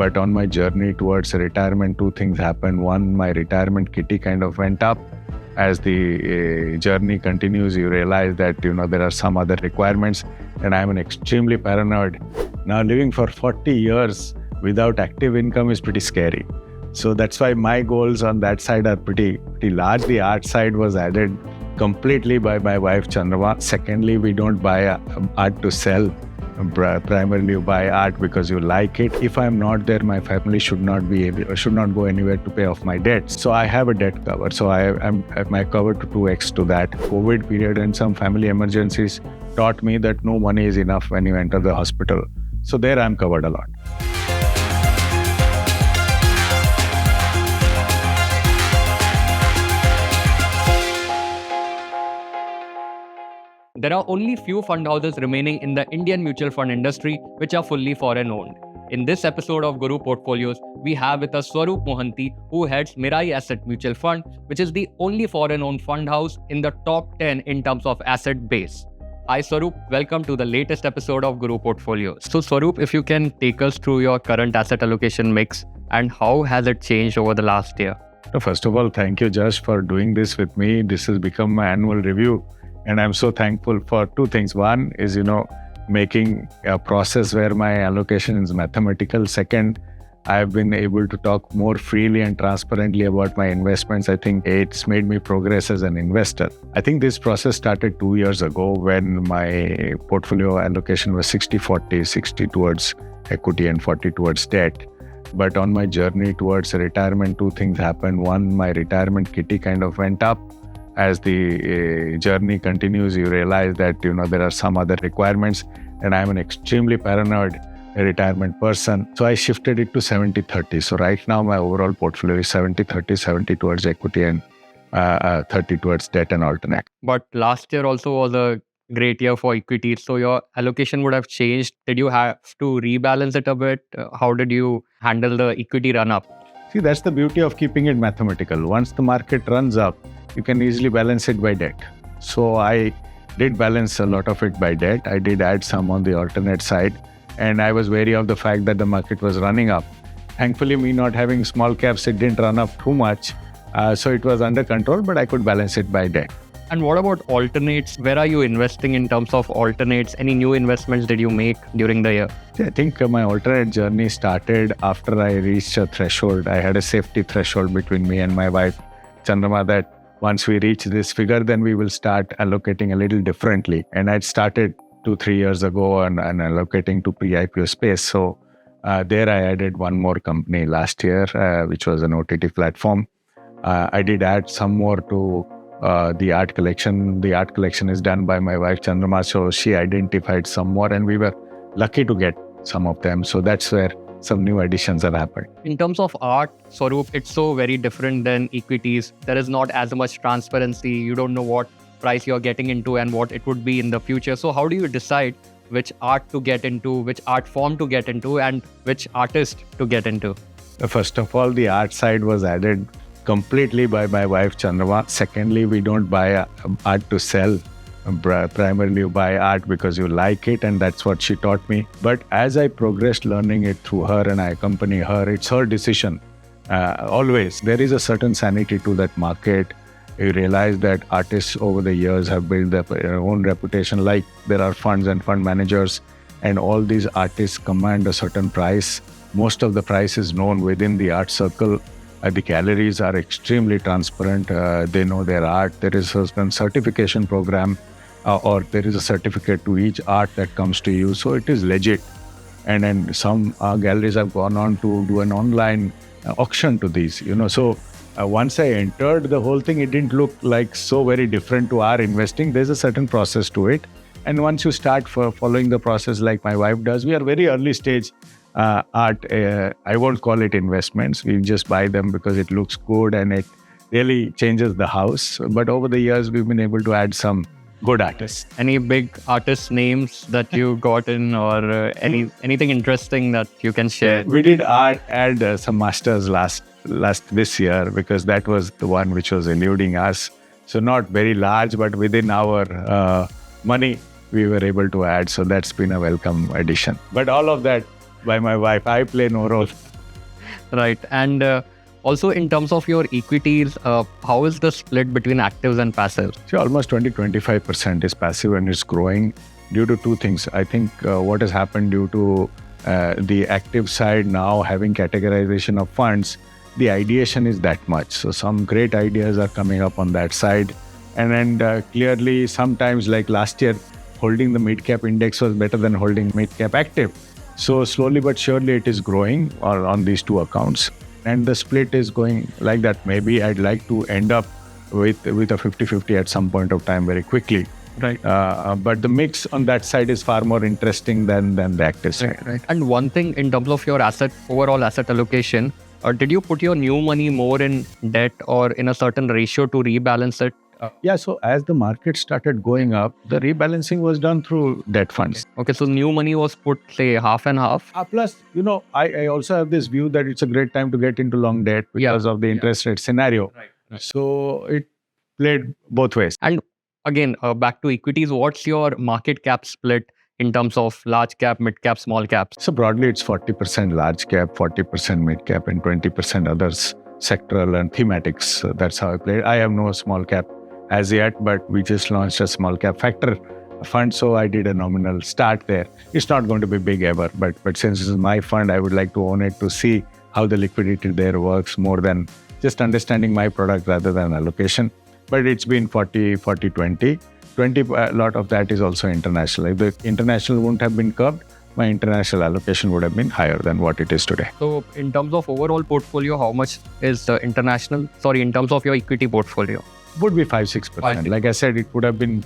But on my journey towards retirement, two things happened. One, my retirement kitty kind of went up. As the journey continues, you realize that, there are some other requirements, and I'm an extremely paranoid. Now, living for 40 years without active income is pretty scary. So that's why my goals on that side are pretty large. The art side was added completely by my wife, Chandrama. Secondly, we don't buy art to sell. Primarily, you buy art because you like it. If I'm not there, my family should not go anywhere to pay off my debt. So I have a debt cover. So I'm my cover to 2x to that. COVID period and some family emergencies taught me that no money is enough when you enter the hospital. So there I'm covered a lot. There are only few fund houses remaining in the Indian mutual fund industry which are fully foreign owned. In this episode of Guru Portfolios, we have with us Swarup Mohanty, who heads Mirae Asset Mutual Fund, which is the only foreign owned fund house in the top 10 in terms of asset base. Hi Swarup, welcome to the latest episode of Guru Portfolios. So Swarup, if you can take us through your current asset allocation mix and how has it changed over the last year? First of all, thank you, Josh, for doing this with me. This has become my annual review. And I'm so thankful for two things. One is, making a process where my allocation is mathematical. Second, I've been able to talk more freely and transparently about my investments. I think it's made me progress as an investor. I think this process started 2 years ago when my portfolio allocation was 60-40, 60 towards equity and 40 towards debt. But on my journey towards retirement, two things happened. One, my retirement kitty kind of went up. As the journey continues, you realize that, there are some other requirements, and I'm an extremely paranoid retirement person. So I shifted it to 70-30. So right now, my overall portfolio is 70-30, 70 towards equity and 30 towards debt and alternate. But last year also was a great year for equity. So your allocation would have changed. Did you have to rebalance it a bit? How did you handle the equity run up? See, that's the beauty of keeping it mathematical. Once the market runs up, you can easily balance it by debt. So I did balance a lot of it by debt. I did add some on the alternate side. And I was wary of the fact that the market was running up. Thankfully, me not having small caps, it didn't run up too much. So it was under control, but I could balance it by debt. And what about alternates? Where are you investing in terms of alternates? Any new investments did you make during the year? I think my alternate journey started after I reached a threshold. I had a safety threshold between me and my wife, Chandrama, that once we reach this figure, then we will start allocating a little differently. And I'd started 2-3 years ago and allocating to pre-IPO space. So there I added one more company last year, which was an OTT platform. I did add some more to the art collection. The art collection is done by my wife, Chandrama. So she identified some more and we were lucky to get some of them. So that's where some new additions have happened. In terms of art, Swarup, it's so very different than equities. There is not as much transparency. You don't know what price you're getting into and what it would be in the future. So how do you decide which art to get into, which art form to get into, and which artist to get into? First of all, the art side was added completely by my wife, Chandrama. Secondly, we don't buy art to sell. Primarily, you buy art because you like it, and that's what she taught me. But as I progressed learning it through her and I accompany her, it's her decision. Always, there is a certain sanity to that market. You realize that artists over the years have built their own reputation, like there are funds and fund managers, and all these artists command a certain price. Most of the price is known within the art circle. The galleries are extremely transparent. They know their art. There is a certain certification program or there is a certificate to each art that comes to you. So it is legit. And then some galleries have gone on to do an online auction to these, So once I entered the whole thing, it didn't look like so very different to our investing. There's a certain process to it. And once you start following the process like my wife does, we are very early stage art. I won't call it investments. We just buy them because it looks good and it really changes the house. But over the years, we've been able to add some good artists. Any big artist names that you got in or anything interesting that you can share? We did add some masters this year because that was the one which was eluding us. So not very large, but within our money, we were able to add. So that's been a welcome addition. But all of that by my wife, I play no role. Right. And also in terms of your equities, how is the split between actives and passives? So almost 20-25% is passive and it's growing due to two things. I think what has happened due to the active side now having categorization of funds, the ideation is that much. So some great ideas are coming up on that side. And then clearly sometimes like last year, holding the mid-cap index was better than holding mid-cap active. So slowly but surely it is growing on these two accounts. And the split is going like that. Maybe I'd like to end up with a 50-50 at some point of time very quickly. Right. But the mix on that side is far more interesting than the active side. Right. And one thing in terms of your overall asset allocation, did you put your new money more in debt or in a certain ratio to rebalance it? Yeah, so as the market started going up, the rebalancing was done through debt funds. Okay, so new money was put, say, half and half. Plus, I also have this view that it's a great time to get into long debt because of the interest rate scenario. Right. So it played both ways. And again, back to equities, what's your market cap split in terms of large cap, mid cap, small cap? So broadly, it's 40% large cap, 40% mid cap, and 20% others, sectoral and thematics. So that's how I play. I have no small cap as yet, but we just launched a small cap factor fund, so I did a nominal start there. It's not going to be big ever, but since this is my fund, I would like to own it to see how the liquidity there works more than just understanding my product rather than allocation. But it's been 40-20. 20, a lot of that is also international. If the international wouldn't have been curbed, my international allocation would have been higher than what it is today. So in terms of overall portfolio, how much is international? Sorry, in terms of your equity portfolio? Would be 5-6%. Like I said, it would have been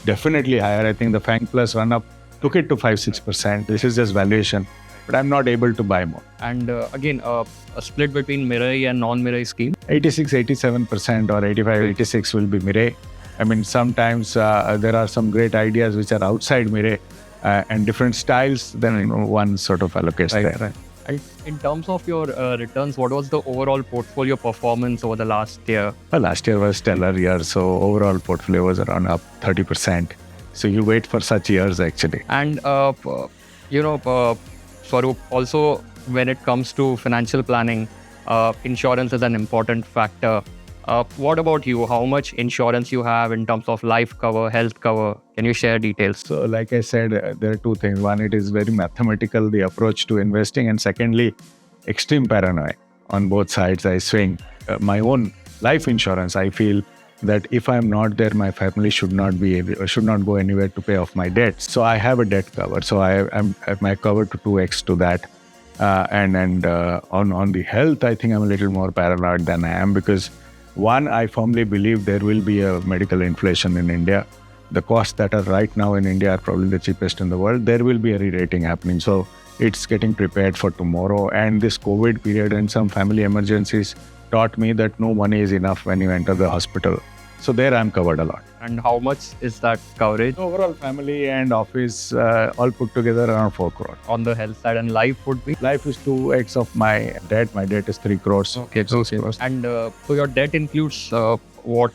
definitely higher. I think the FANG Plus run up took it to 5-6%. This is just valuation, but I'm not able to buy more. And again, a split between Mirae and Non-Mirae scheme? 86-87% or 85-86 will be Mirae. I mean, sometimes there are some great ideas which are outside Mirae and different styles, then one sort of allocates there. Right. And in terms of your returns, what was the overall portfolio performance over the last year? Well, last year was stellar year, so overall portfolio was around up 30%. So you wait for such years actually. And Swarup, also when it comes to financial planning, insurance is an important factor. What about you? How much insurance you have in terms of life cover, health cover? Can you share details? So like I said, there are two things. One, it is very mathematical, the approach to investing. And secondly, extreme paranoia. On both sides, I swing. My own life insurance, I feel that if I'm not there, my family should not go anywhere to pay off my debt. So I have a debt cover. So I'm my cover to 2x to that. On the health, I think I'm a little more paranoid than I am because one, I firmly believe there will be a medical inflation in India. The costs that are right now in India are probably the cheapest in the world. There will be a re-rating happening. So it's getting prepared for tomorrow. And this COVID period and some family emergencies taught me that no money is enough when you enter the hospital. So there I'm covered a lot. And how much is that coverage? Overall family and office all put together around 4 crore. On the health side, and life would be? Life is 2x of my debt. My debt is 3 crores. Okay, 2 crores. And so your debt includes what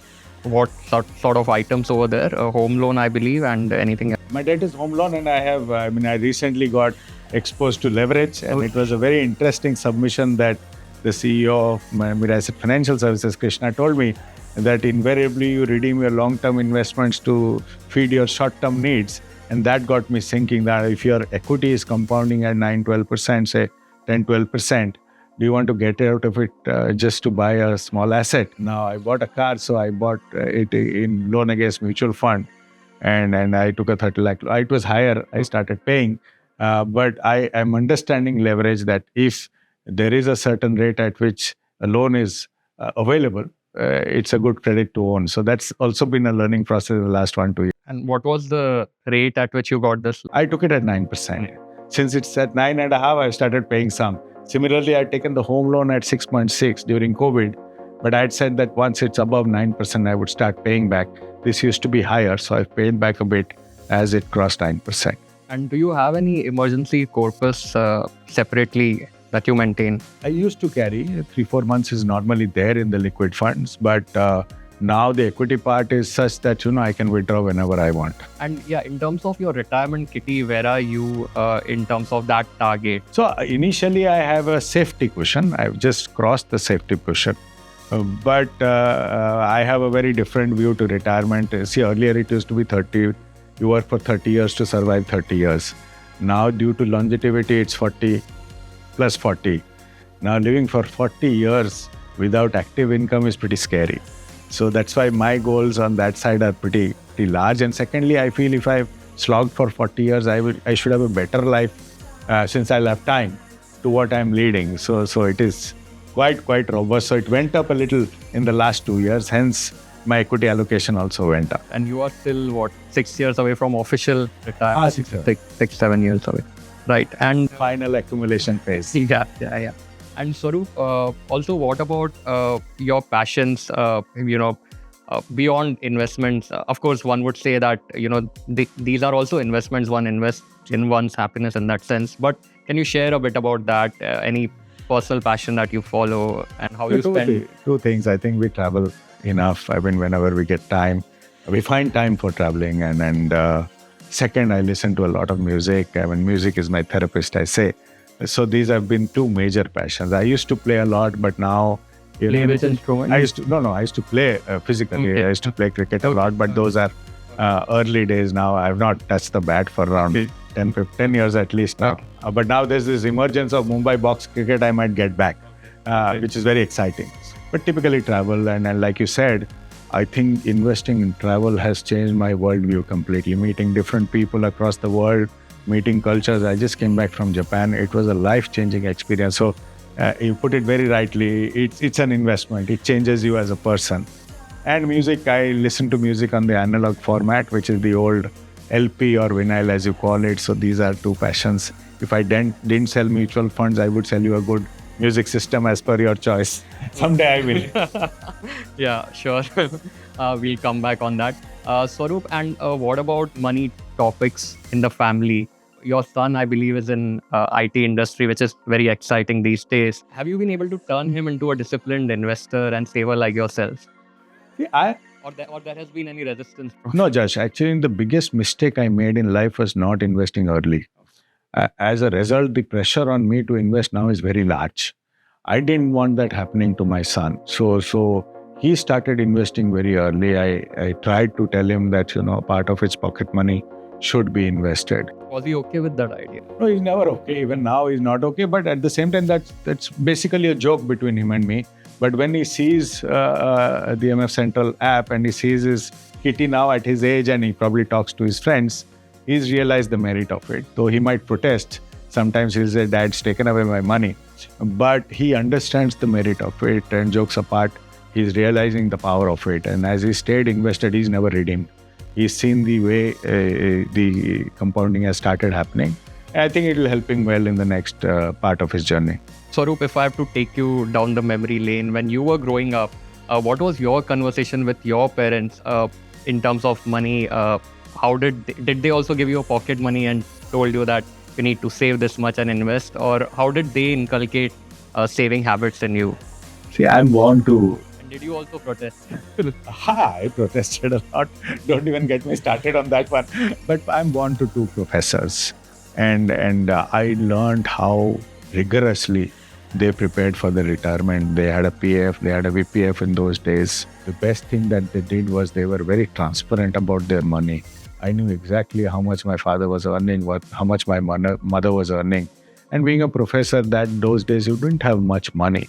sort of items over there? A home loan, I believe, and anything else? My debt is home loan, and I recently got exposed to leverage, and it was a very interesting submission that the CEO of Mirae Financial Services, Krishna, told me that invariably you redeem your long-term investments to feed your short-term needs. And that got me thinking that if your equity is compounding at 9-12%, say 10-12%, do you want to get out of it just to buy a small asset? Now, I bought a car, so I bought it in loan against mutual fund. And I took a 30 lakh. It was higher. I started paying. But I am understanding leverage that if there is a certain rate at which a loan is available, it's a good credit to own. So that's also been a learning process in the last 1-2 years. And what was the rate at which you got this? I took it at 9%. Since it's at 9.5%, I started paying some. Similarly, I'd taken the home loan at 6.6 during COVID, but I had said that once it's above 9%, I would start paying back. This used to be higher, so I've paid back a bit as it crossed 9%. And do you have any emergency corpus separately that you maintain? I used to carry 3-4 months is normally there in the liquid funds, but Now the equity part is such that, I can withdraw whenever I want. And yeah, in terms of your retirement kitty, where are you in terms of that target? So initially I have a safety cushion. I've just crossed the safety cushion. But I have a very different view to retirement. See, earlier it used to be 30. You work for 30 years to survive 30 years. Now, due to longevity, it's 40 plus 40. Now, living for 40 years without active income is pretty scary. So that's why my goals on that side are pretty large. And secondly, I feel if I've slogged for 40 years, I should have a better life since I'll have time to what I'm leading. So it is quite robust. So it went up a little in the last 2 years. Hence, my equity allocation also went up. And you are still, 6 years away from official retirement? 6-7 years away. Right. And final accumulation phase. Yeah. And Swarup, also, what about your passions, beyond investments? Of course, one would say that, these are also investments. One invests in one's happiness in that sense. But can you share a bit about that? Any personal passion that you follow and how you spend? Two things. I think we travel enough. I mean, whenever we get time, we find time for traveling. And second, I listen to a lot of music. I mean, music is my therapist, I say. So these have been two major passions. I used to play a lot, but now... Play which instrument? I used to play physically. Okay. I used to play cricket a lot, but those are early days now. I have not touched the bat for around 10 years at least now. But now there's this emergence of Mumbai box cricket. I might get back, which is very exciting. But typically travel, and like you said, I think investing in travel has changed my worldview completely. Meeting different people across the world, meeting cultures. I just came back from Japan. It was a life-changing experience. So you put it very rightly. It's an investment. It changes you as a person. And music, I listen to music on the analog format, which is the old LP or vinyl, as you call it. So these are two passions. If I didn't sell mutual funds, I would sell you a good music system as per your choice. Someday I will. Yeah, sure. We'll come back on that. Swarup, and what about money topics in the family? Your son, I believe, is in IT industry, which is very exciting these days. Have you been able to turn him into a disciplined investor and saver like yourself? Yeah, Or there has been any resistance? No, Josh. Actually, the biggest mistake I made in life was not investing early. As a result, the pressure on me to invest now is very large. I didn't want that happening to my son. So he started investing very early. I tried to tell him that, part of his pocket money should be invested. Was he okay with that idea? No, he's never okay. Even now, he's not okay. But at the same time, that's basically a joke between him and me. But when he sees the MF Central app and he sees his kitty now at his age and he probably talks to his friends, he's realized the merit of it. Though he might protest. Sometimes he'll say, "Dad's taken away my money." But he understands the merit of it, and jokes apart, he's realizing the power of it. And as he stayed invested, he's never redeemed. He's seen the way the compounding has started happening. And I think it will help him well in the next part of his journey. Swarup, if I have to take you down the memory lane, when you were growing up, what was your conversation with your parents in terms of money? How did they also give you a pocket money and told you that you need to save this much and invest? Or how did they inculcate saving habits in you? See, I'm born to... Did you also protest? I protested a lot. Don't even get me started on that one. But I'm born to two professors. And I learned how rigorously they prepared for the retirement. They had a PF, they had a VPF in those days. The best thing that they did was they were very transparent about their money. I knew exactly how much my father was earning, how much my mother was earning. And being a professor, those days you didn't have much money.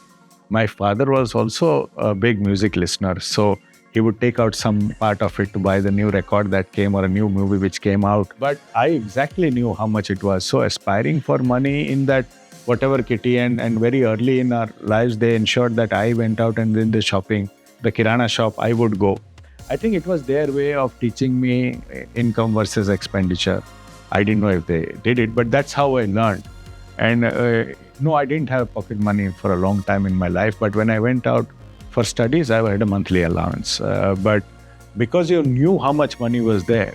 My father was also a big music listener, so he would take out some part of it to buy the new record that came or a new movie which came out. But I exactly knew how much it was. So aspiring for money in that whatever kitty, and very early in our lives, they ensured that I went out and did the shopping, the Kirana shop, I would go. I think it was their way of teaching me income versus expenditure. I didn't know if they did it, but that's how I learned. And no, I didn't have pocket money for a long time in my life. But when I went out for studies, I had a monthly allowance. But because you knew how much money was there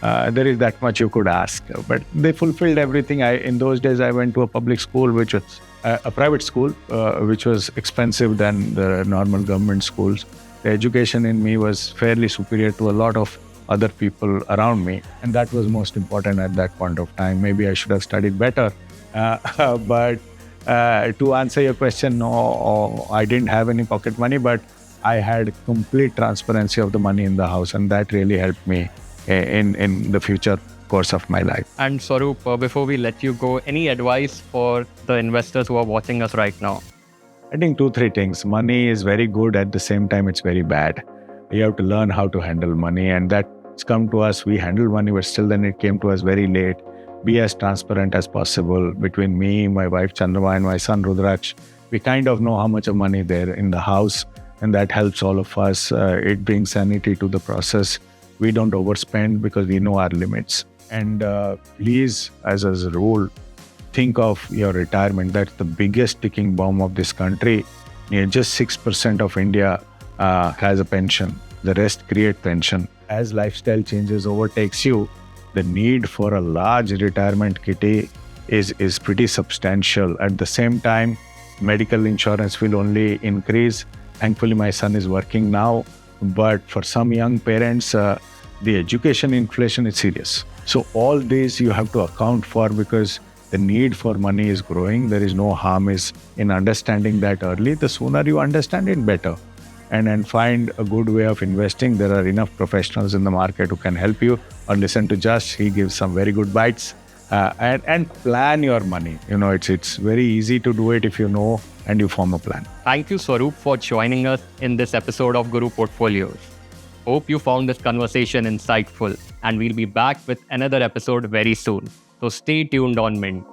is that much you could ask. But they fulfilled everything. In those days, I went to a public school, which was a private school, which was expensive than the normal government schools. The education in me was fairly superior to a lot of other people around me, and that was most important at that point of time. Maybe I should have studied better. But to answer your question, no, I didn't have any pocket money, but I had complete transparency of the money in the house, and that really helped me in the future course of my life. And Swarup, before we let you go, any advice for the investors who are watching us right now? I think 2-3 things. Money is very good. At the same time, it's very bad. You have to learn how to handle money, and that's come to us. We handle money, but still then it came to us very late. Be as transparent as possible between me, my wife Chandrama, and my son Rudraksh. We kind of know how much of money there in the house, and that helps all of us. It brings sanity to the process. We don't overspend because we know our limits. And please, as a rule, think of your retirement. That's the biggest ticking bomb of this country. Just 6% of India has a pension. The rest create pension. As lifestyle changes overtakes you, the need for a large retirement kitty is pretty substantial. At the same time, medical insurance will only increase. Thankfully, my son is working now. But for some young parents, the education inflation is serious. So all these you have to account for because the need for money is growing. There is no harm in understanding that early. The sooner you understand it, better. And find a good way of investing. There are enough professionals in the market who can help you. Or listen to Josh. He gives some very good bites. And plan your money. It's very easy to do it if you know and you form a plan. Thank you, Swarup, for joining us in this episode of Guru Portfolios. Hope you found this conversation insightful, and we'll be back with another episode very soon. So stay tuned on Mint.